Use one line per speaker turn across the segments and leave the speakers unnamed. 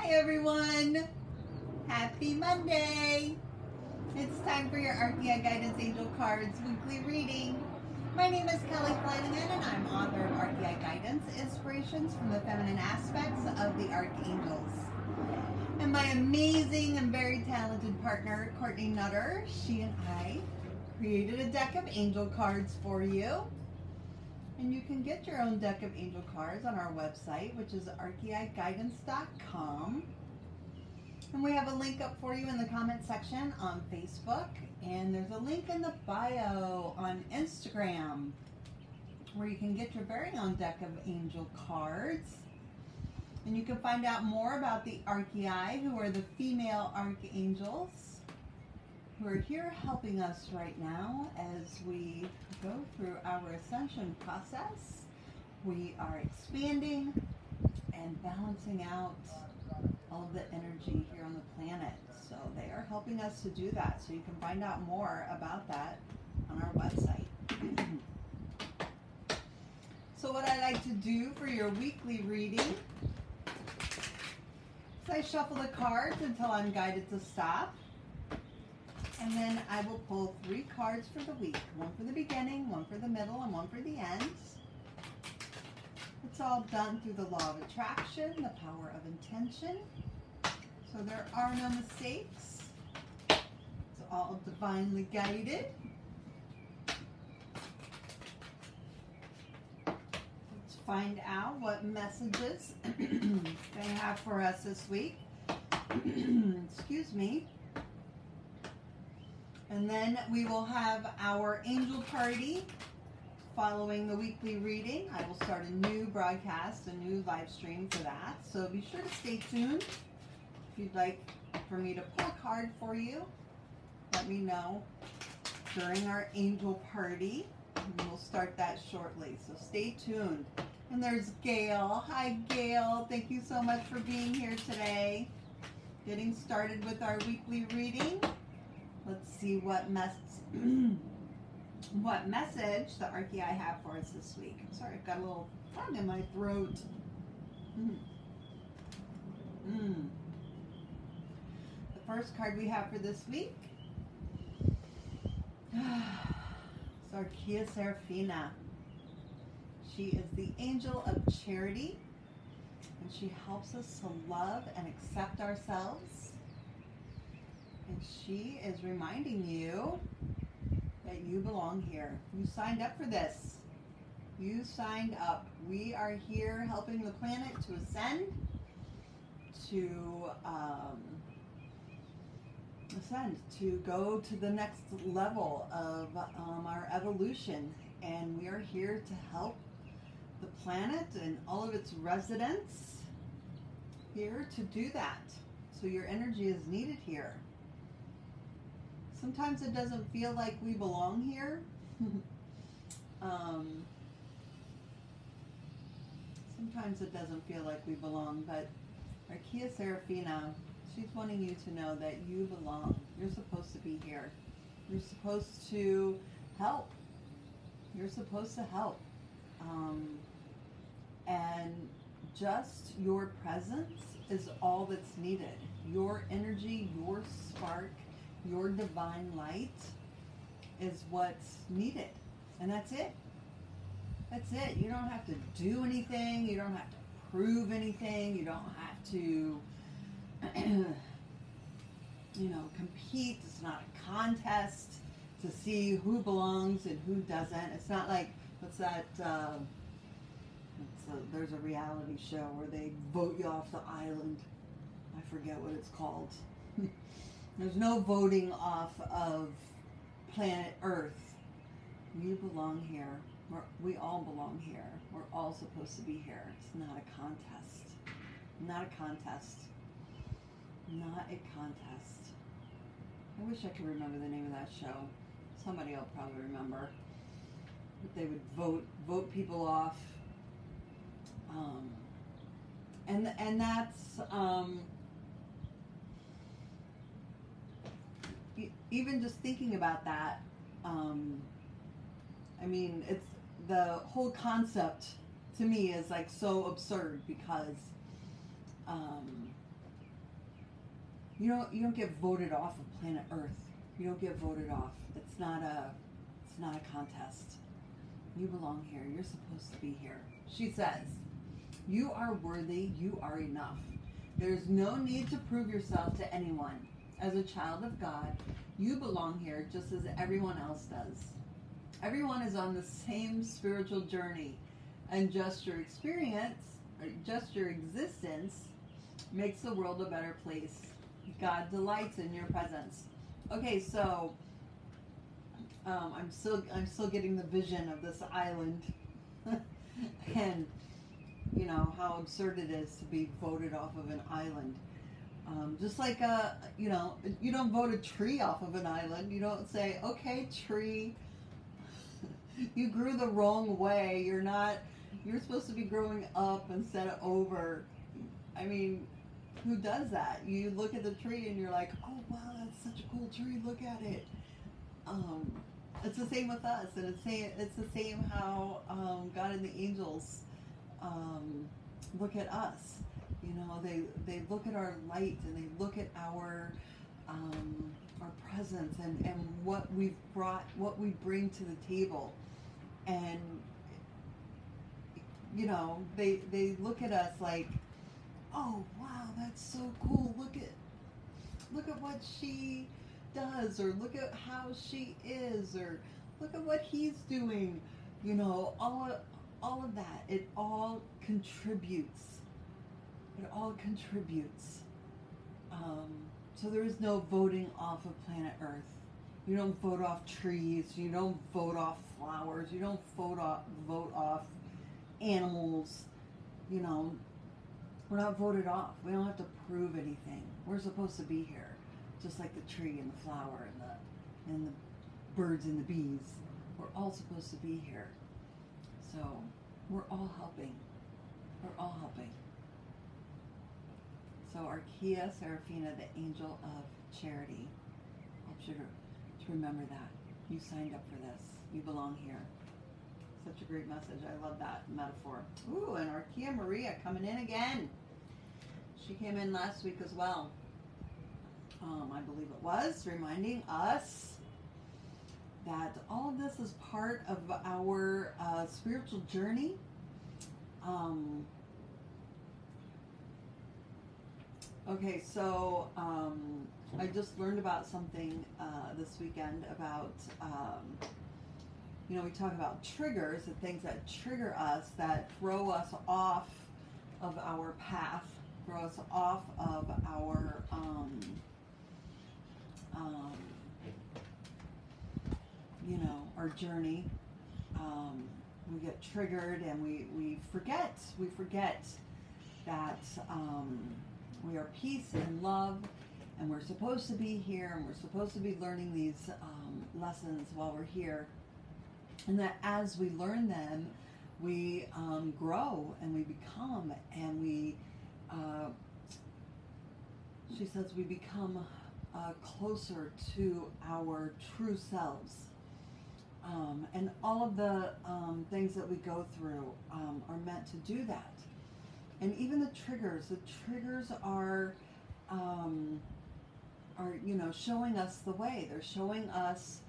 Hi everyone! Happy Monday! It's time for your Archeia Guidance Angel Cards weekly reading. My name is Kelly Flanagan and I'm author of Archeia Guidance, Inspirations from the Feminine Aspects of the Archangels. And my amazing and very talented partner, Courtney Nutter, she and I created a deck of angel cards for you. And you can get your own deck of angel cards on our website, which is archeiguidance.com. And we have a link up for you in the comment section on Facebook. And there's a link in the bio on Instagram where you can get your very own deck of angel cards. And you can find out more about the Archeiai, who are the female archangels, who are here helping us right now as we go through our ascension process. We are expanding and balancing out all of the energy here on the planet. So they are helping us to do that. So you can find out more about that on our website. So what I like to do for your weekly reading is I shuffle the cards until I'm guided to stop. And then I will pull 3 cards for the week. One for the beginning, one for the middle, and one for the end. It's all done through the law of attraction, the power of intention. So there are no mistakes. It's all divinely guided. Let's find out what messages they have for us this week. Excuse me. And then we will have our angel party following the weekly reading. I will start a new broadcast, a new live stream for that. So be sure to stay tuned. If you'd like for me to pull a card for you, let me know during our angel party. And we'll start that shortly. So stay tuned. And there's Gail. Hi, Gail. Thank you so much for being here today. Getting started with our weekly reading. Let's see what message the Archeia have for us this week. I'm sorry, I've got a little frog in my throat. The first card we have for this week is Archeia Seraphina. She is the angel of charity, and she helps us to love and accept ourselves. And she is reminding you that you belong here. You signed up for this. You signed up. We are here helping the planet to ascend, to go to the next level of our evolution. And we are here to help the planet and all of its residents here to do that. So your energy is needed here. Sometimes it doesn't feel like we belong here. Sometimes it doesn't feel like we belong, but Archeia Seraphina, she's wanting you to know that you belong. You're supposed to be here. You're supposed to help. You're supposed to help. And just your presence is all that's needed. Your energy, your spark, your divine light is what's needed. And that's it. That's it. You don't have to do anything. You don't have to prove anything. You don't have to, compete. It's not a contest to see who belongs and who doesn't. It's not like, what's that, there's a reality show where they vote you off the island. I forget what it's called. There's no voting off of planet Earth. You belong here. We all belong here. We're all supposed to be here. It's not a contest. Not a contest. Not a contest. I wish I could remember the name of that show. Somebody will probably remember. But they would vote people off. And that's even just thinking about that, it's the whole concept to me is like so absurd because You don't get voted off of planet Earth. You don't get voted off. It's not a contest. You belong here. You're supposed to be here. She says, you are worthy. You are enough. There's no need to prove yourself to anyone. As a child of God, you belong here just as everyone else does. Everyone is on the same spiritual journey, and just your experience, or just your existence, makes the world a better place. God delights in your presence. Okay, so I'm still getting the vision of this island, and you know how absurd it is to be voted off of an island. Just like you don't vote a tree off of an island. You don't say, okay, tree, you grew the wrong way. You're supposed to be growing up instead of over. I mean, who does that? You look at the tree and you're like, oh wow, that's such a cool tree. Look at it. It's the same with us, and it's the same how God and the angels look at us. You know, they look at our light, and they look at our presence and what we've brought, what we bring to the table, and you know, they look at us like, oh wow, that's so cool. Look at what she does, or look at how she is, or look at what he's doing. You know, all of that, it all contributes. It all contributes. So there is no voting off of planet Earth. You don't vote off trees. You don't vote off flowers. You don't vote off animals. You know, we're not voted off. We don't have to prove anything. We're supposed to be here, just like the tree and the flower and the birds and the bees. We're all supposed to be here. So we're all helping. We're all helping. So Archeia Seraphina, the angel of charity, helps you to remember that. You signed up for this. You belong here. Such a great message. I love that metaphor. Ooh, and Archeia Mareia coming in again. She came in last week as well. I believe it was, reminding us that all of this is part of our spiritual journey. Okay, so I just learned about something this weekend about, we talk about triggers and things that trigger us, that throw us off of our path, throw us off of our our journey. We get triggered, and we forget that we are peace and love, and we're supposed to be here, and we're supposed to be learning these lessons while we're here, and that as we learn them, we grow, and we become, and she says we become closer to our true selves. And all of the things that we go through are meant to do that. And even the triggers are showing us the way. They're showing us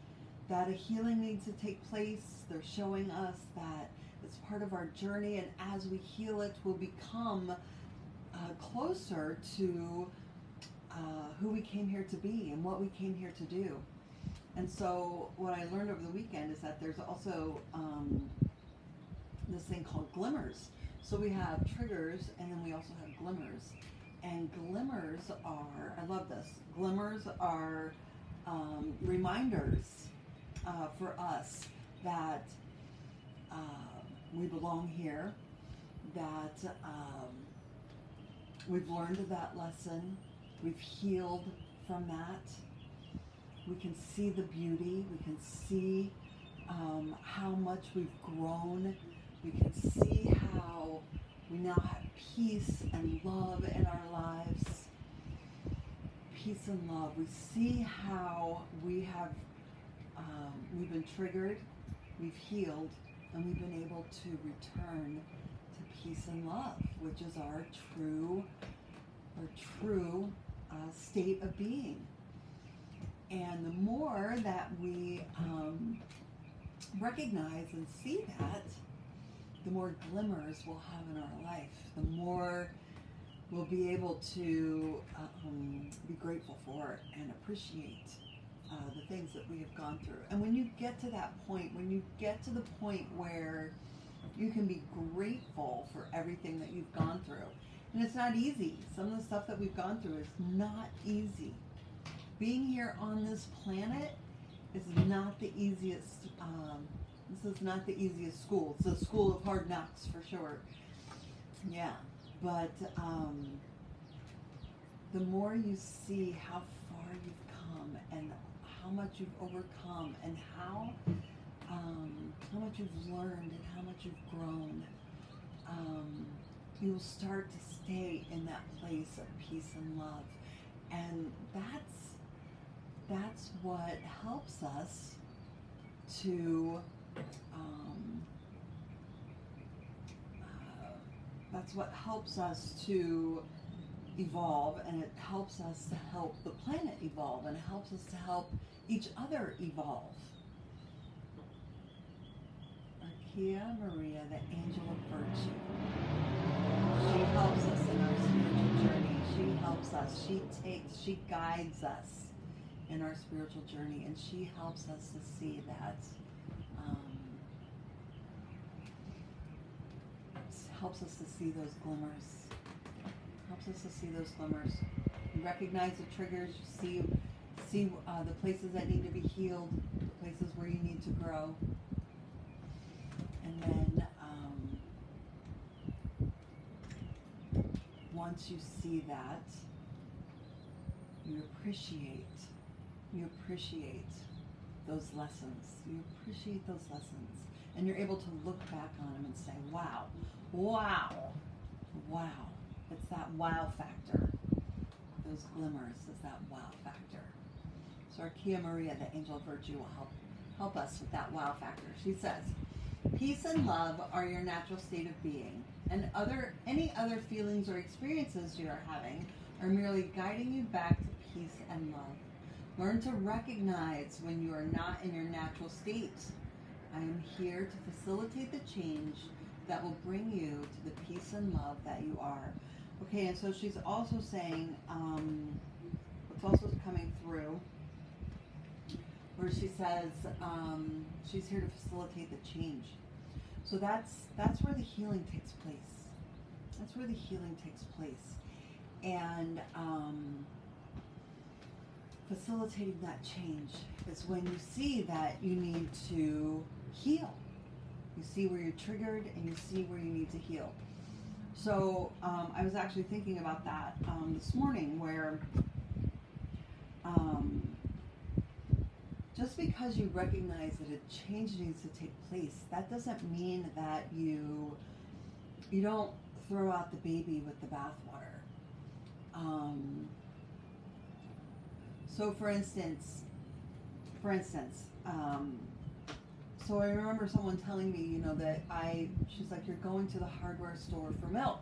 that a healing needs to take place. They're showing us that it's part of our journey, and as we heal it, we'll become closer to who we came here to be and what we came here to do. And so what I learned over the weekend is that there's also this thing called glimmers. So we have triggers, and then we also have glimmers. And glimmers are, I love this, glimmers are reminders for us that we belong here, that we've learned that lesson, we've healed from that. We can see the beauty, we can see how much we've grown, we can see how we now have peace and love in our lives. Peace and love. We see how we have, we've been triggered, we've healed, and we've been able to return to peace and love, which is our true state of being. And the more that we recognize and see that, the more glimmers we'll have in our life, the more we'll be able to be grateful for and appreciate the things that we have gone through. And when you get to that point, when you get to the point where you can be grateful for everything that you've gone through, and it's not easy. Some of the stuff that we've gone through is not easy. Being here on this planet is not the easiest. This is not the easiest school. It's a school of hard knocks for sure. Yeah, but the more you see how far you've come and how much you've overcome and how much you've learned and how much you've grown, you'll start to stay in that place of peace and love. And that's what helps us to evolve, and it helps us to help the planet evolve, and it helps us to help each other evolve. Archeia Mareia, the angel of virtue. She helps us in our spiritual journey. She helps us. She guides us in our spiritual journey, and she helps us to see that. Helps us to see those glimmers. Helps us to see those glimmers. You recognize the triggers. You see the places that need to be healed, the places where you need to grow. And then once you see that, you appreciate those lessons. You appreciate those lessons. And you're able to look back on them and say, wow. It's that wow factor. Those glimmers is that wow factor. So Archeia Mareia, the angel of virtue, will help us with that wow factor. She says, peace and love are your natural state of being, and any other feelings or experiences you are having are merely guiding you back to peace and love. Learn to recognize when you are not in your natural state. I am here to facilitate the change that will bring you to the peace and love that you are. Okay, and so she's also saying, what's also coming through, where she says she's here to facilitate the change. So that's where the healing takes place. That's where the healing takes place. And facilitating that change is when you see that you need to heal. You see where you're triggered, and you see where you need to heal. So I was actually thinking about that this morning, where just because you recognize that a change needs to take place, that doesn't mean that you don't throw out the baby with the bathwater. So for instance, so I remember someone telling me, that she's like, you're going to the hardware store for milk.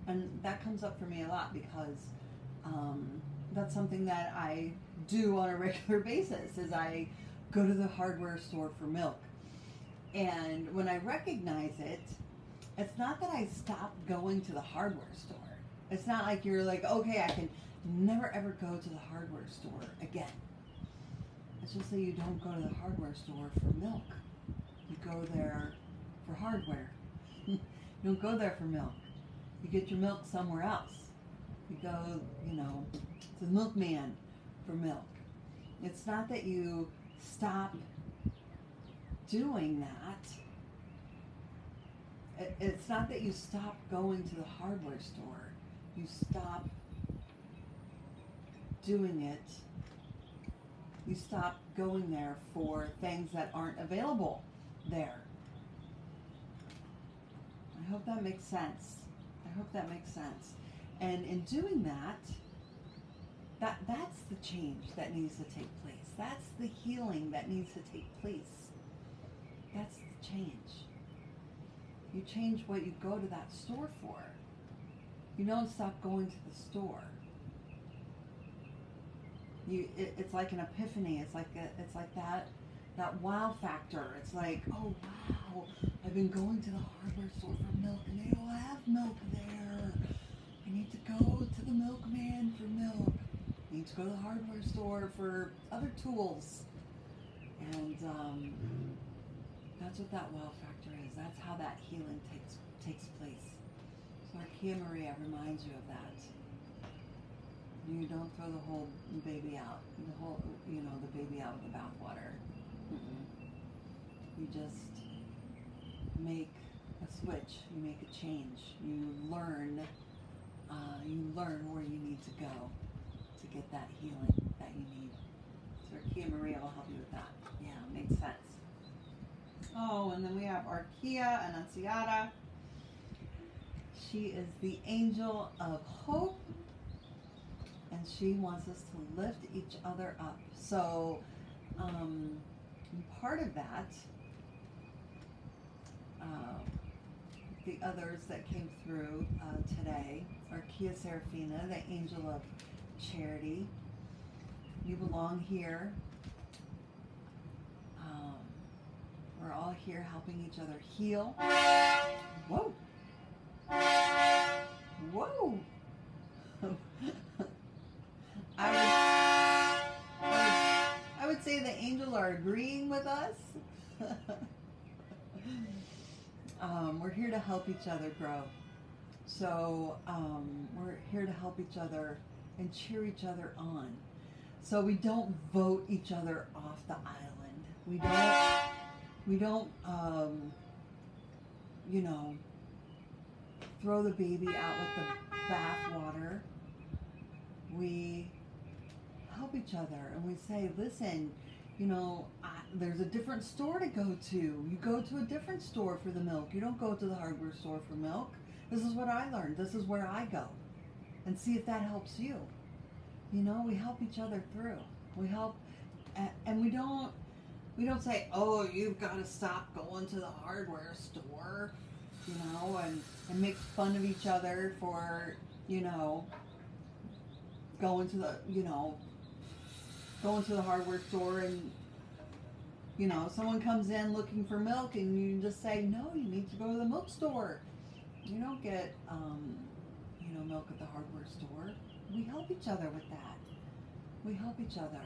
And that comes up for me a lot because that's something that I do on a regular basis, is I go to the hardware store for milk. And when I recognize it, it's not that I stop going to the hardware store. It's not like you're like, okay, I can never ever go to the hardware store again. It's just that you don't go to the hardware store for milk. You go there for hardware. You don't go there for milk. You get your milk somewhere else. You go, to the milkman for milk. It's not that you stop doing that. It's not that you stop going to the hardware store. You stop doing it. You stop going there for things that aren't available there. I hope that makes sense. And in doing that's the change that needs to take place. That's the healing that needs to take place. That's the change. You change what you go to that store for. You don't stop going to the store. It's like an epiphany. It's like that wow factor. It's like, oh wow, I've been going to the hardware store for milk and they don't have milk there. I need to go to the milkman for milk. I need to go to the hardware store for other tools. And that's what that wow factor is. That's how that healing takes place. So Archeia Mareia reminds you of that. You don't throw the whole baby out, the baby out with the bathwater. You just make a switch. You make a change. You learn where you need to go to get that healing that you need. So Archeia Mareia will help you with that. Yeah, makes sense. Oh, and then we have Archeia Annunciata. She is the angel of hope, and she wants us to lift each other up. So, part of that, the others that came through today, Archeia Seraphina, the angel of charity. You belong here. We're all here helping each other heal. Whoa! Whoa! I would say the angels are agreeing with us. We're here to help each other grow. So we're here to help each other and cheer each other on. So we don't vote each other off the island. We don't throw the baby out with the bath water. We help each other and we say, listen, there's a different store to go to. You go to a different store for the milk. You don't go to the hardware store for milk. This is what I learned. This is where I go. And see if that helps you. We help each other through. We help, and we don't say, oh, you've got to stop going to the hardware store, and make fun of each other for, going to the hardware store and, someone comes in looking for milk and you just say, no, you need to go to the milk store. You don't get, milk at the hardware store. We help each other with that. We help each other.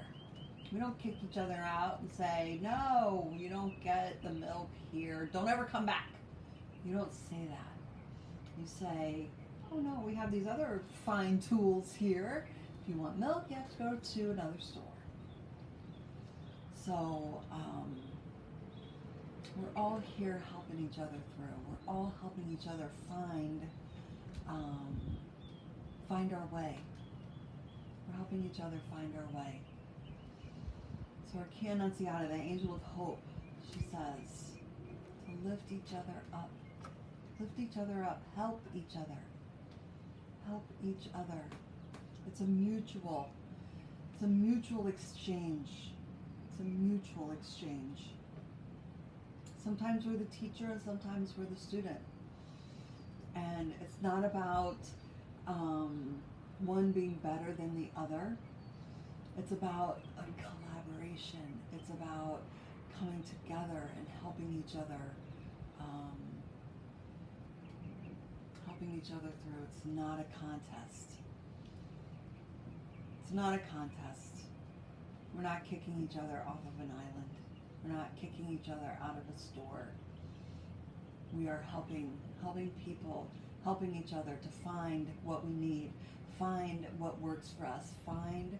We don't kick each other out and say, no, you don't get the milk here. Don't ever come back. You don't say that. You say, oh no, we have these other fine tools here. If you want milk, you have to go to another store. So we're all here helping each other through. We're all helping each other find our way. We're helping each other find our way. So Archeia Annunciata, the angel of hope, she says to lift each other up. Lift each other up. Help each other. Help each other. It's a mutual exchange. It's a mutual exchange. Sometimes we're the teacher and sometimes we're the student. And it's not about one being better than the other. It's about a collaboration. It's about coming together and helping each other through. It's not a contest. It's not a contest. We're not kicking each other off of an island. We're not kicking each other out of a store. We are helping people, helping each other to find what we need, find what works for us, find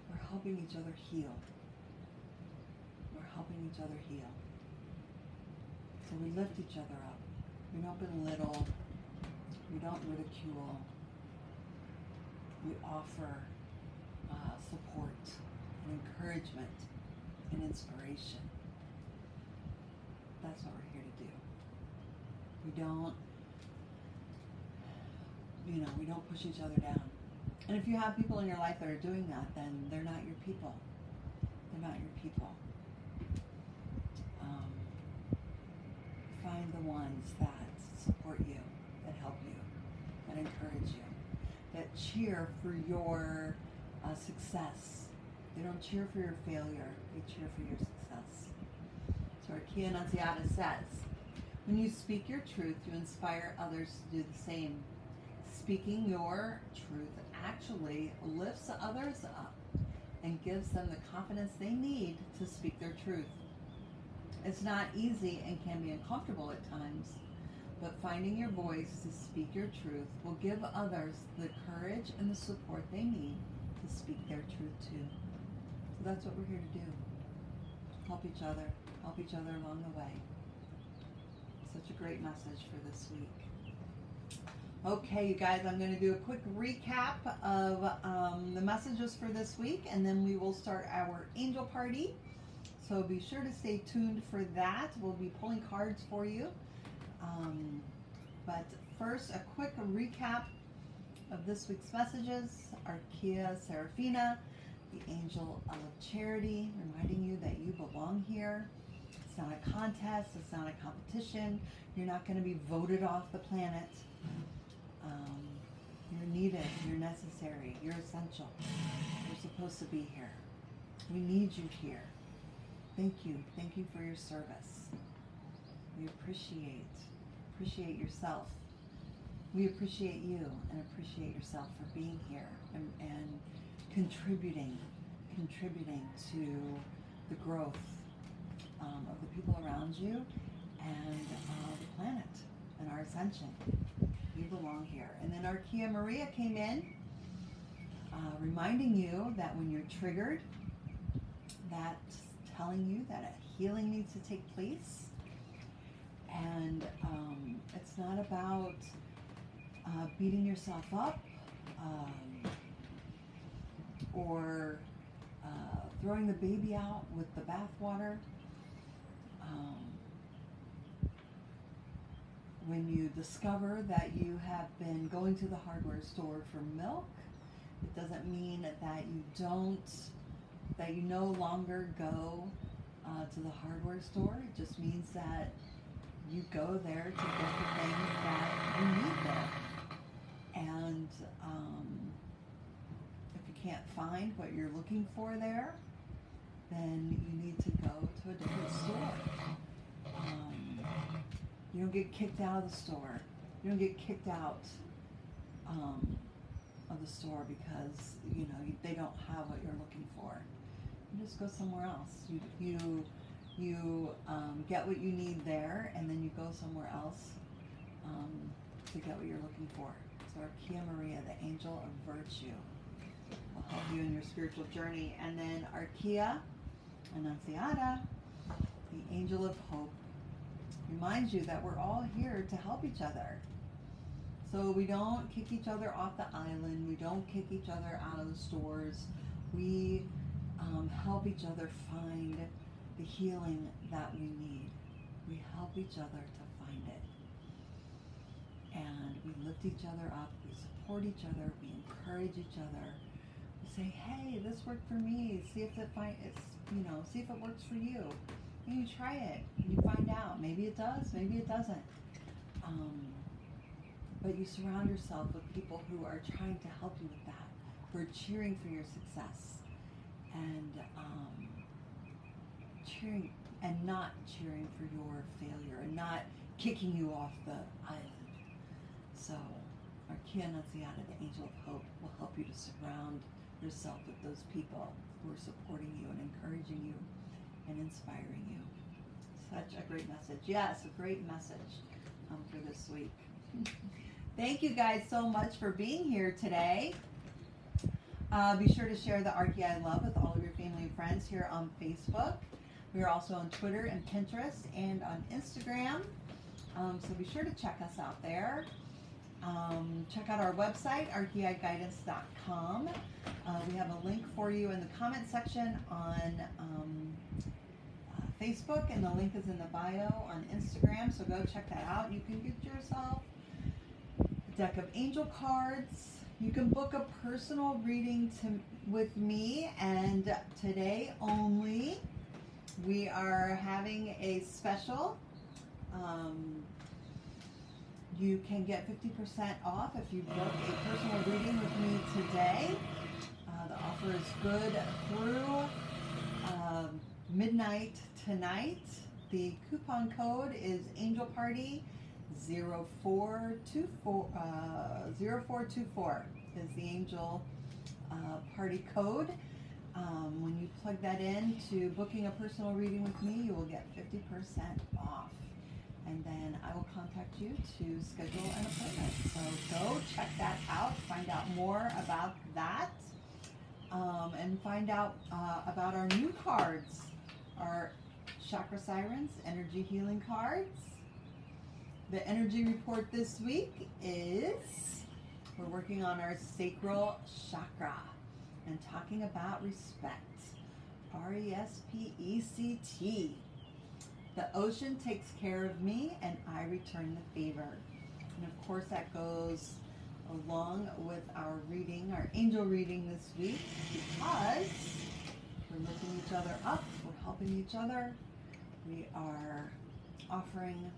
we're helping each other heal. We're helping each other heal. So we lift each other up. We don't belittle. We don't ridicule. We offer support and encouragement and inspiration. That's what we're here to do. We don't push each other down. And if you have people in your life that are doing that, then they're not your people. They're not your people. Find the ones that support you, that help you, that encourage you, that cheer for your success. They don't cheer for your failure, they cheer for your success. So Archeia Annunciata says, when you speak your truth, you inspire others to do the same. Speaking your truth actually lifts others up and gives them the confidence they need to speak their truth. It's not easy and can be uncomfortable at times, but finding your voice to speak your truth will give others the courage and the support they need to speak their truth too. So that's what we're here to do. Help each other along the way. Such a great message for this week. Okay, you guys, I'm going to do a quick recap of the messages for this week, and then we will start our angel party. So be sure to stay tuned for that. We'll be pulling cards for you. But first, a quick recap of this week's messages. Archeia Seraphina, the angel of charity, reminding you that you belong here. It's not a contest. It's not a competition. You're not going to be voted off the planet. You're needed. You're necessary. You're essential. You're supposed to be here. We need you here. Thank you. Thank you for your service. We appreciate yourself. We appreciate you and appreciate yourself for being here and contributing to the growth of the people around you and the planet and our ascension. You belong here. And then Archeia Mareia came in, reminding you that when you're triggered, that's telling you that a healing needs to take place. And it's not about beating yourself up or throwing the baby out with the bathwater. When you discover that you have been going to the hardware store for milk, it doesn't mean that you no longer go to the hardware store. It just means that you go there to get the things that you need there. And if you can't find what you're looking for there, then you need to go to a different store. You don't get kicked out of the store. You don't get kicked out of the store because they don't have what you're looking for. You just go somewhere else. You get what you need there, and then you go somewhere else to get what you're looking for. So Archeia Mareia, the angel of virtue, will help you in your spiritual journey. And then Archeia Annunciata, the angel of hope, reminds you that we're all here to help each other. So we don't kick each other off the island. We don't kick each other out of the stores. We help each other find the healing that we need. We help each other to find it. And we lift each other up. We support each other. We encourage each other. We say, hey, this worked for me. See if see if it works for you. And you try it, and you find out. Maybe it does, maybe it doesn't. But you surround yourself with people who are trying to help you with that, who are cheering for your success, and cheering and not cheering for your failure, and not kicking you off the island. So, Archeia Annunciata, the angel of hope, will help you to surround yourself with those people who are supporting you and encouraging you and inspiring you. Such a great message. Yes, a great message for this week. Thank you guys so much for being here today. Be sure to share the Archeia love with all of your family and friends here on Facebook. We are also on Twitter and Pinterest and on Instagram. So be sure to check us out there. Check out our website, archeiguidance.com. We have a link for you in the comment section on Facebook, and the link is in the bio on Instagram, so go check that out. You can get yourself a deck of angel cards. You can book a personal reading with me, and today only we are having a special. You can get 50% off if you book a personal reading with me today. The offer is good through midnight tonight. The coupon code is Angel Party 0424 is the Angel Party code. When you plug that in to booking a personal reading with me, you will get 50% off. And then I will contact you to schedule an appointment. So go check that out, find out more about that, and find out about our new cards, our Chakra Sirens energy healing cards. The energy report this week is we're working on our sacral chakra and talking about respect. RESPECT. The ocean takes care of me and I return the favor. And of course that goes along with our reading, our angel reading this week, because we're lifting each other up, we're helping each other, we are offering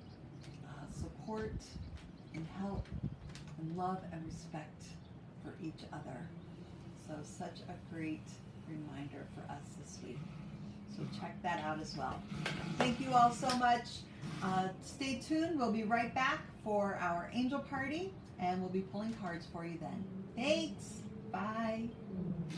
support and help and love and respect for each other. So such a great reminder for us this week. So check that out as well. Thank you all so much. Stay tuned. We'll be right back for our angel party, and we'll be pulling cards for you then. Thanks. Bye.